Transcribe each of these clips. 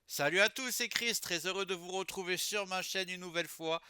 Salut à tous, c'est Chris, très heureux de vous retrouver sur ma chaîne une nouvelle fois.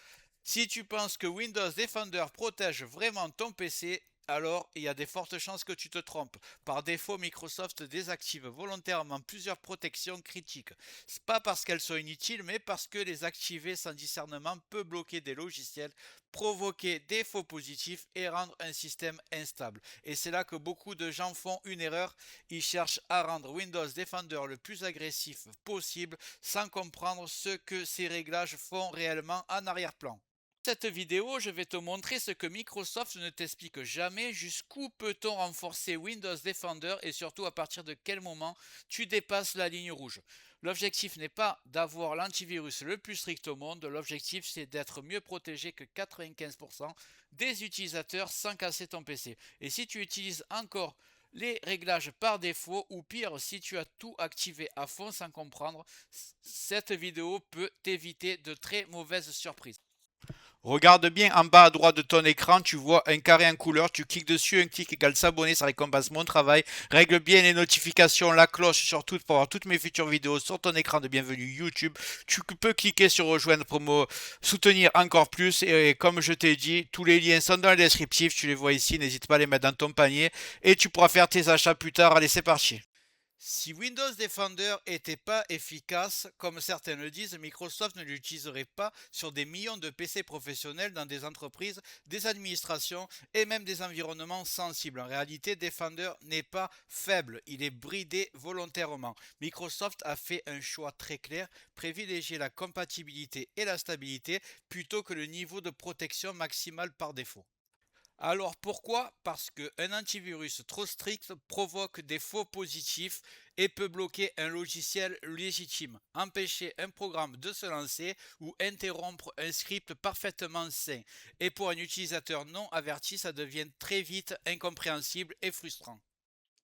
Si tu penses que Windows Defender protège vraiment ton PC, alors il y a des fortes chances que tu te trompes. Par défaut, Microsoft désactive volontairement plusieurs protections critiques. C'est pas parce qu'elles sont inutiles, mais parce que les activer sans discernement peut bloquer des logiciels, provoquer des faux positifs et rendre un système instable. Et c'est là que beaucoup de gens font une erreur. Ils cherchent à rendre Windows Defender le plus agressif possible sans comprendre ce que ces réglages font réellement en arrière-plan. Dans cette vidéo, je vais te montrer ce que Microsoft ne t'explique jamais, jusqu'où peut-on renforcer Windows Defender et surtout à partir de quel moment tu dépasses la ligne rouge. L'objectif n'est pas d'avoir l'antivirus le plus strict au monde, l'objectif c'est d'être mieux protégé que 95% des utilisateurs sans casser ton PC. Et si tu utilises encore les réglages par défaut ou pire si tu as tout activé à fond sans comprendre, cette vidéo peut t'éviter de très mauvaises surprises. Regarde bien en bas à droite de ton écran, tu vois un carré en couleur, tu cliques dessus, un clic égale s'abonner, ça récompense mon travail. Règle bien les notifications, la cloche surtout pour avoir toutes mes futures vidéos sur ton écran de bienvenue YouTube. Tu peux cliquer sur rejoindre pour me soutenir encore plus et comme je t'ai dit, tous les liens sont dans le descriptif, tu les vois ici, n'hésite pas à les mettre dans ton panier et tu pourras faire tes achats plus tard. Allez, c'est parti. Si Windows Defender n'était pas efficace, comme certains le disent, Microsoft ne l'utiliserait pas sur des millions de PC professionnels dans des entreprises, des administrations et même des environnements sensibles. En réalité, Defender n'est pas faible, il est bridé volontairement. Microsoft a fait un choix très clair, privilégier la compatibilité et la stabilité plutôt que le niveau de protection maximale par défaut. Alors pourquoi? Parce qu'un antivirus trop strict provoque des faux positifs et peut bloquer un logiciel légitime, empêcher un programme de se lancer ou interrompre un script parfaitement sain. Et pour un utilisateur non averti, ça devient très vite incompréhensible et frustrant.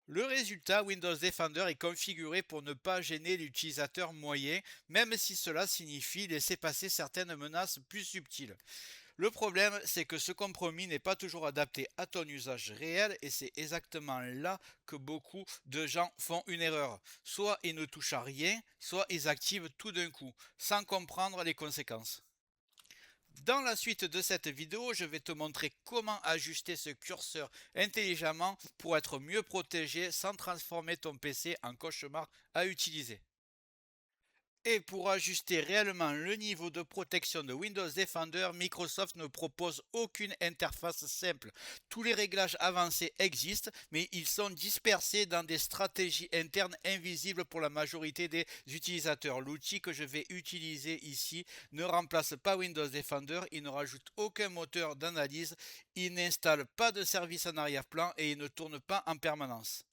Le résultat, Windows Defender est configuré pour ne pas gêner l'utilisateur moyen, même si cela signifie laisser passer certaines menaces plus subtiles. Le problème, c'est que ce compromis n'est pas toujours adapté à ton usage réel et c'est exactement là que beaucoup de gens font une erreur. Soit ils ne touchent à rien, soit ils activent tout d'un coup, sans comprendre les conséquences. Dans la suite de cette vidéo, je vais te montrer comment ajuster ce curseur intelligemment pour être mieux protégé sans transformer ton PC en cauchemar à utiliser. Et pour ajuster réellement le niveau de protection de Windows Defender, Microsoft ne propose aucune interface simple. Tous les réglages avancés existent, mais ils sont dispersés dans des stratégies internes invisibles pour la majorité des utilisateurs. L'outil que je vais utiliser ici ne remplace pas Windows Defender, il ne rajoute aucun moteur d'analyse, il n'installe pas de service en arrière-plan et il ne tourne pas en permanence.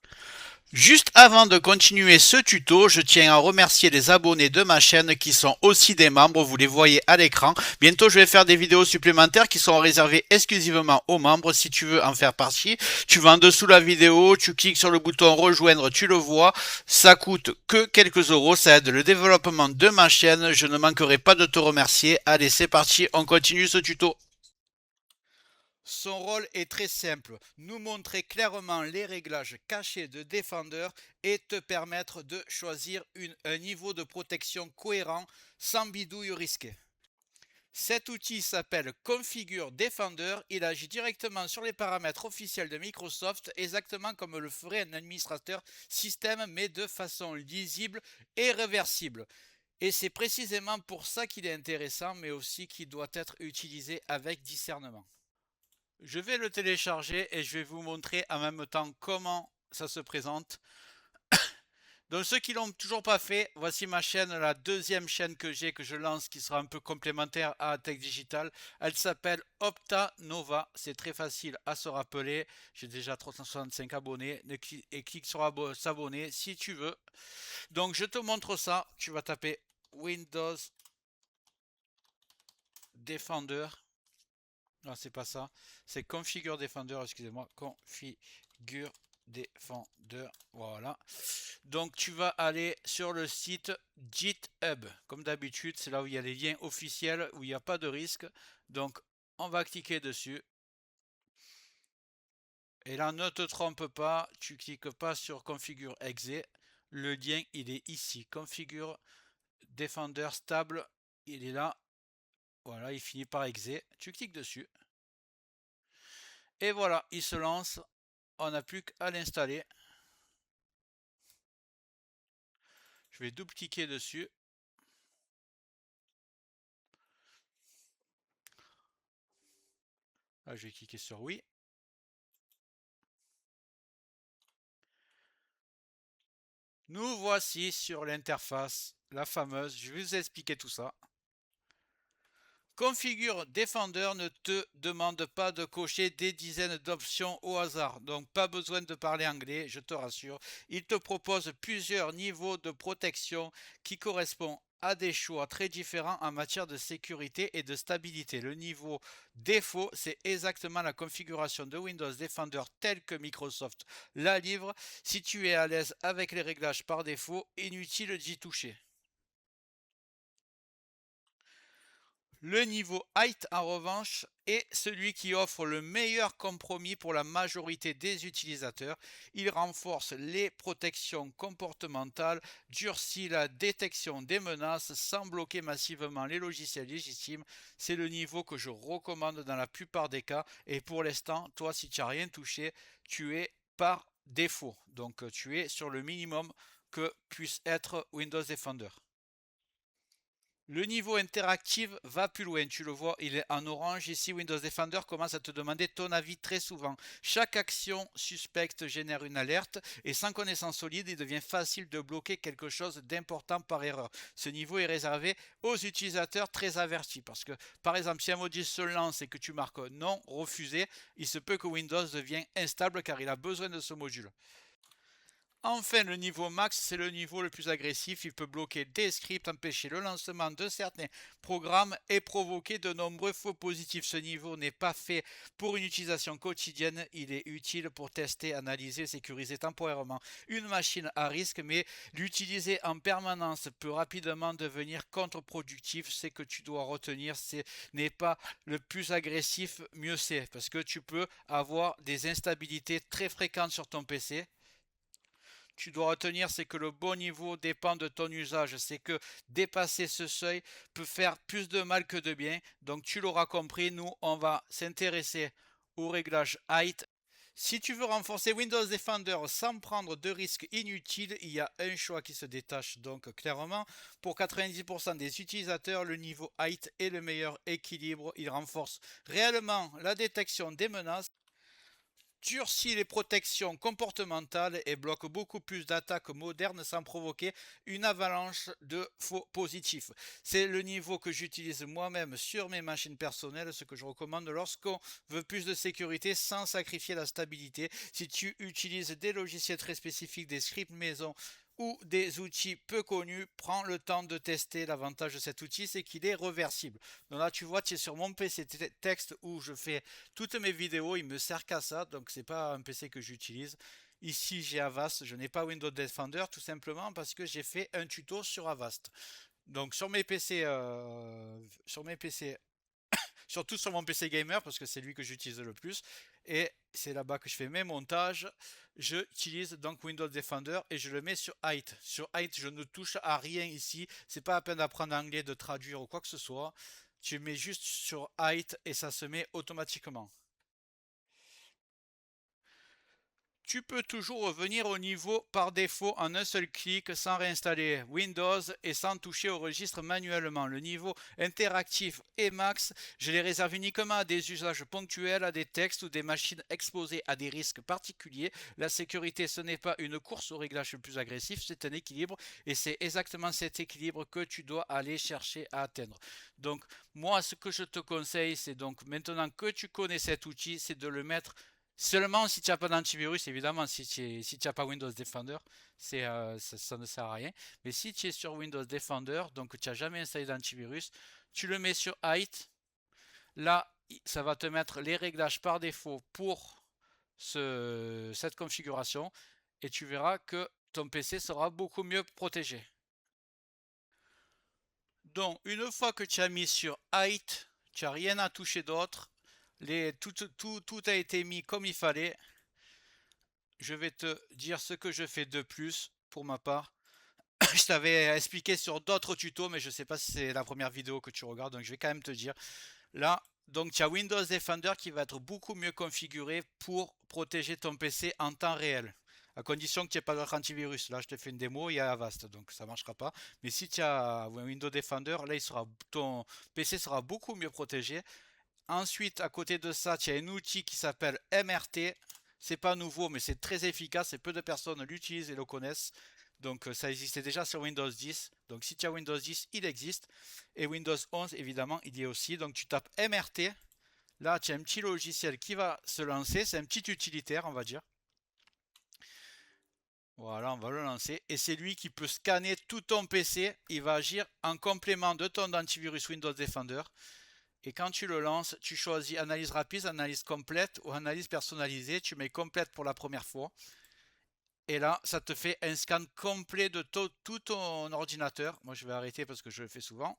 Juste avant de continuer ce tuto, je tiens à remercier les abonnés de ma chaîne qui sont aussi des membres, vous les voyez à l'écran. Bientôt je vais faire des vidéos supplémentaires qui seront réservées exclusivement aux membres. Si tu veux en faire partie, tu vas en dessous de la vidéo, tu cliques sur le bouton rejoindre, tu le vois. Ça coûte que quelques euros, ça aide le développement de ma chaîne. Je ne manquerai pas de te remercier. Allez, c'est parti, on continue ce tuto. Son rôle est très simple, nous montrer clairement les réglages cachés de Defender et te permettre de choisir un niveau de protection cohérent sans bidouille risqué. Cet outil s'appelle Configure Defender, il agit directement sur les paramètres officiels de Microsoft, exactement comme le ferait un administrateur système, mais de façon lisible et réversible. Et c'est précisément pour ça qu'il est intéressant, mais aussi qu'il doit être utilisé avec discernement. Je vais le télécharger et je vais vous montrer en même temps comment ça se présente. Donc ceux qui l'ont toujours pas fait, voici ma chaîne, la deuxième chaîne que j'ai, que je lance, qui sera un peu complémentaire à Tech Digital. Elle s'appelle Opta Nova. C'est très facile à se rappeler. J'ai déjà 365 abonnés et clique sur s'abonner si tu veux. Donc je te montre ça. Tu vas taper Windows Defender. Non, c'est pas ça. C'est Configure Defender, excusez-moi. Configure Defender. Voilà. Donc, tu vas aller sur le site GitHub. Comme d'habitude, c'est là où il y a les liens officiels, où il n'y a pas de risque. Donc, on va cliquer dessus. Et là, ne te trompe pas, tu cliques pas sur configure exe. Le lien, il est ici. Configure Defender stable, il est là. Voilà, il finit par exe. Tu cliques dessus. Et voilà, il se lance. On n'a plus qu'à l'installer. Je vais double-cliquer dessus. Là, je vais cliquer sur oui. Nous voici sur l'interface, la fameuse. Je vais vous expliquer tout ça. Configure Defender ne te demande pas de cocher des dizaines d'options au hasard, donc pas besoin de parler anglais, je te rassure. Il te propose plusieurs niveaux de protection qui correspondent à des choix très différents en matière de sécurité et de stabilité. Le niveau défaut, c'est exactement la configuration de Windows Defender telle que Microsoft la livre. Si tu es à l'aise avec les réglages par défaut, inutile d'y toucher. Le niveau height, en revanche, est celui qui offre le meilleur compromis pour la majorité des utilisateurs. Il renforce les protections comportementales, durcit la détection des menaces sans bloquer massivement les logiciels légitimes. C'est le niveau que je recommande dans la plupart des cas. Et pour l'instant, toi, si tu n'as rien touché, tu es par défaut. Donc, tu es sur le minimum que puisse être Windows Defender. Le niveau interactif va plus loin, tu le vois, il est en orange. Ici, Windows Defender commence à te demander ton avis très souvent. Chaque action suspecte génère une alerte et sans connaissance solide, il devient facile de bloquer quelque chose d'important par erreur. Ce niveau est réservé aux utilisateurs très avertis parce que, par exemple, si un module se lance et que tu marques non, refusé, il se peut que Windows devienne instable car il a besoin de ce module. Enfin, le niveau max, c'est le niveau le plus agressif. Il peut bloquer des scripts, empêcher le lancement de certains programmes et provoquer de nombreux faux positifs. Ce niveau n'est pas fait pour une utilisation quotidienne. Il est utile pour tester, analyser, sécuriser temporairement une machine à risque, mais l'utiliser en permanence peut rapidement devenir contre-productif. C'est que tu dois retenir, ce n'est pas le plus agressif, mieux c'est, parce que tu peux avoir des instabilités très fréquentes sur ton PC. Tu dois retenir, c'est que le bon niveau dépend de ton usage. C'est que dépasser ce seuil peut faire plus de mal que de bien. Donc tu l'auras compris, nous, on va s'intéresser au réglage height. Si tu veux renforcer Windows Defender sans prendre de risques inutiles, il y a un choix qui se détache donc clairement. Pour 90% des utilisateurs, le niveau height est le meilleur équilibre. Il renforce réellement la détection des menaces, durcit les protections comportementales et bloque beaucoup plus d'attaques modernes sans provoquer une avalanche de faux positifs. C'est le niveau que j'utilise moi-même sur mes machines personnelles, ce que je recommande lorsqu'on veut plus de sécurité sans sacrifier la stabilité. Si tu utilises des logiciels très spécifiques, des scripts maison ou des outils peu connus, prends le temps de tester. L'avantage de cet outil, c'est qu'il est réversible. Donc là, tu vois, tu es sur mon PC texte où je fais toutes mes vidéos, il me sert qu'à ça, donc c'est pas un PC que j'utilise. Ici, j'ai Avast, je n'ai pas Windows Defender tout simplement parce que j'ai fait un tuto sur Avast. Donc sur mes PC surtout sur mon PC gamer parce que c'est lui que j'utilise le plus et c'est là-bas que je fais mes montages. J'utilise donc Windows Defender et je le mets sur height. Sur height, je ne touche à rien ici. C'est pas la peine d'apprendre anglais, de traduire ou quoi que ce soit. Tu mets juste sur height et ça se met automatiquement. Tu peux toujours revenir au niveau par défaut en un seul clic sans réinstaller Windows et sans toucher au registre manuellement. Le niveau interactif et max, je les réserve uniquement à des usages ponctuels, à des textes ou des machines exposées à des risques particuliers. La sécurité, ce n'est pas une course au réglage le plus agressif, c'est un équilibre et c'est exactement cet équilibre que tu dois aller chercher à atteindre. Donc moi, ce que je te conseille, c'est donc maintenant que tu connais cet outil, c'est de le mettre seulement si tu n'as pas d'antivirus, évidemment, si tu n'as pas Windows Defender, ça ne sert à rien. Mais si tu es sur Windows Defender, donc tu n'as jamais installé d'antivirus, tu le mets sur height. Là, ça va te mettre les réglages par défaut pour cette configuration. Et tu verras que ton PC sera beaucoup mieux protégé. Donc, une fois que tu as mis sur height, tu n'as rien à toucher d'autre. Tout a été mis comme il fallait. je vais te dire ce que je fais de plus pour ma part. Je t'avais expliqué sur d'autres tutos, mais je ne sais pas si c'est la première vidéo que tu regardes, donc je vais quand même te dire. Là, donc tu as Windows Defender qui va être beaucoup mieux configuré pour protéger ton PC en temps réel. À condition que tu n'aies pas d'autre antivirus. Là, je te fais une démo, il y a Avast, donc ça ne marchera pas. Mais si tu as Windows Defender, là, ton PC sera beaucoup mieux protégé. Ensuite, à côté de ça, tu as un outil qui s'appelle MRT. C'est pas nouveau, mais c'est très efficace et peu de personnes l'utilisent et le connaissent. Donc ça existait déjà sur Windows 10. Donc si tu as Windows 10, il existe. Et Windows 11, évidemment, il y est aussi. Donc tu tapes MRT. Là, tu as un petit logiciel qui va se lancer. C'est un petit utilitaire, on va dire. Voilà, on va le lancer. Et c'est lui qui peut scanner tout ton PC. Il va agir en complément de ton antivirus Windows Defender. Et quand tu le lances, tu choisis analyse rapide, analyse complète ou analyse personnalisée. Tu mets complète pour la première fois. Et là, ça te fait un scan complet de tout ton ordinateur. Moi, je vais arrêter parce que je le fais souvent.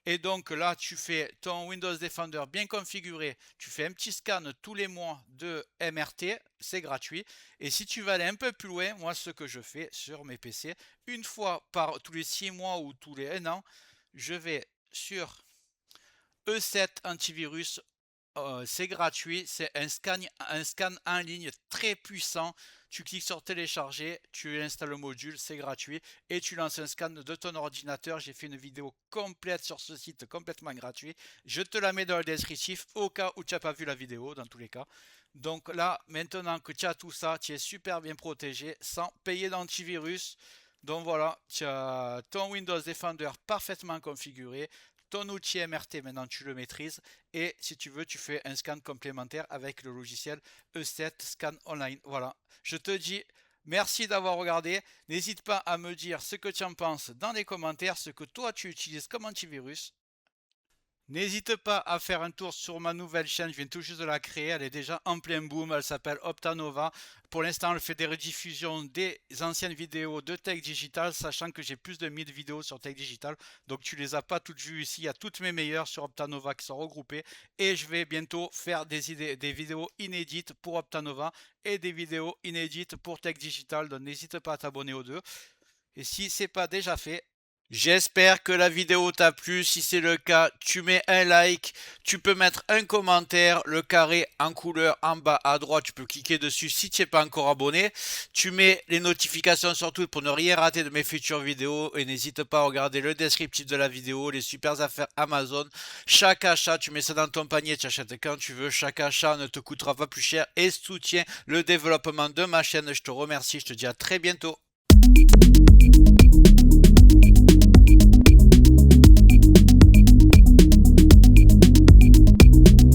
Et donc là, tu fais ton Windows Defender bien configuré. Tu fais un petit scan tous les mois de MRT. C'est gratuit. Et si tu veux aller un peu plus loin, moi, ce que je fais sur mes PC, une fois par tous les 6 mois ou tous les 1 an, je vais sur E7 antivirus. C'est gratuit, c'est un scan en ligne très puissant. Tu cliques sur télécharger, tu installes le module, c'est gratuit et tu lances un scan de ton ordinateur. J'ai fait une vidéo complète sur ce site complètement gratuit. Je te la mets dans le descriptif au cas où tu n'as pas vu la vidéo, dans tous les cas. Donc là, maintenant que tu as tout ça, tu es super bien protégé sans payer d'antivirus. Donc voilà, tu as ton Windows Defender parfaitement configuré. Ton outil MRT, maintenant tu le maîtrises. Et si tu veux, tu fais un scan complémentaire avec le logiciel E7 Scan Online. Voilà. Je te dis merci d'avoir regardé. N'hésite pas à me dire ce que tu en penses dans les commentaires, ce que toi tu utilises comme antivirus. N'hésite pas à faire un tour sur ma nouvelle chaîne, je viens tout juste de la créer, elle est déjà en plein boom, elle s'appelle Optanova. Pour l'instant, elle fait des rediffusions des anciennes vidéos de Tech Digital, sachant que j'ai plus de 1000 vidéos sur Tech Digital. Donc tu les as pas toutes vues ici, il y a toutes mes meilleures sur Optanova qui sont regroupées. Et je vais bientôt faire des vidéos inédites pour Optanova et des vidéos inédites pour Tech Digital. Donc n'hésite pas à t'abonner aux deux. Et si ce n'est pas déjà fait, j'espère que la vidéo t'a plu. Si c'est le cas, tu mets un like, tu peux mettre un commentaire, le carré en couleur en bas à droite, tu peux cliquer dessus si tu n'es pas encore abonné. Tu mets les notifications surtout pour ne rien rater de mes futures vidéos et n'hésite pas à regarder le descriptif de la vidéo, les super affaires Amazon. Chaque achat, tu mets ça dans ton panier, tu achètes quand tu veux. Chaque achat ne te coûtera pas plus cher et soutient le développement de ma chaîne. Je te remercie, je te dis à très bientôt.